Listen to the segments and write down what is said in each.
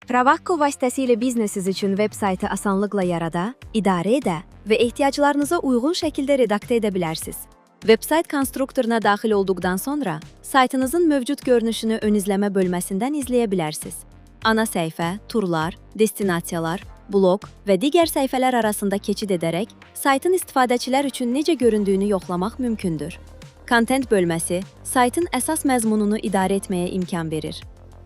Travacco vasitəsilə biznesiniz üçün veb saytı asanlıqla yarada, idarə edə və ehtiyaclarınıza uyğun şəkildə redaktə edə bilərsiniz. Veb-sayt konstruktoruna daxil olduqdan sonra saytınızın mövcud görünüşünü ön izləmə bölməsindən izləyə bilərsiniz. Ana səhifə, turlar, destinasiyalar, blog və digər səhifələr arasında keçid edərək saytın istifadəçilər üçün necə göründüyünü yoxlamaq mümkündür. Content bölməsi saytın əsas məzmununu idarə etməyə imkan verir.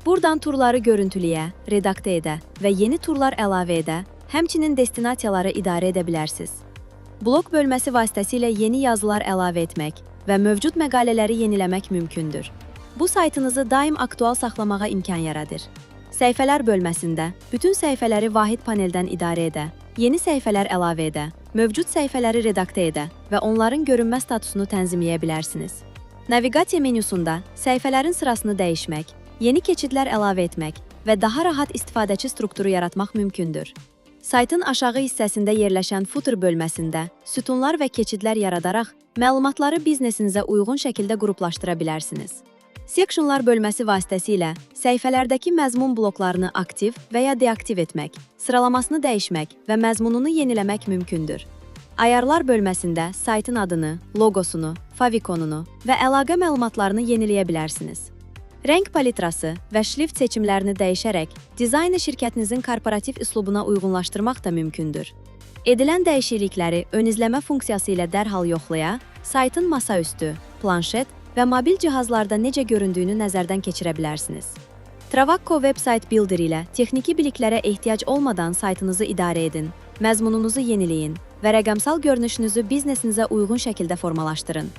Buradan turları görüntüləyə, redaktə edə və yeni turlar əlavə edə, həmçinin destinasiyaları idarə edə bilərsiniz. Blog bölməsi vasitəsilə yeni yazılar əlavə etmək və mövcud məqalələri yeniləmək mümkündür. Bu saytınızı daim aktual saxlamağa imkan yaradır. Səhifələr bölməsində bütün səhifələri vahid paneldən idarə edə, yeni səhifələr əlavə edə, mövcud səhifələri redaktə edə və onların görünmə statusunu tənzimləyə bilərsiniz. Naviqasiya menüsunda səhifələrin sırasını dəyişmək, yeni keçidlər əlavə etmək və daha rahat istifadəçi strukturu yaratmaq mümkündür. Saytın aşağı hissəsində yerləşən footer bölməsində sütunlar və keçidlər yaradaraq məlumatları biznesinizə uyğun şəkildə qruplaşdıra bilərsiniz. Sectionlar bölməsi vasitəsilə səhifələrdəki məzmun bloklarını aktiv və ya deaktiv etmək, sıralamasını dəyişmək və məzmununu yeniləmək mümkündür. Ayarlar bölməsində saytın adını, loqosunu, favikonunu və əlaqə məlumatlarını yeniləyə bilərsiniz. Rəng palitrası və şrift seçimlərini dəyişərək dizayını şirkətinizin korporativ üslubuna uyğunlaşdırmaq da mümkündür. Edilən dəyişiklikləri ön izləmə funksiyası ilə dərhal yoxlaya, saytın masaüstü, planşet və mobil cihazlarda necə göründüyünü nəzərdən keçirə bilərsiniz. Travacco Website Builder ilə texniki biliklərə ehtiyac olmadan saytınızı idarə edin, məzmununuzu yeniləyin və rəqəmsal görünüşünüzü biznesinizə uyğun şəkildə formalaşdırın.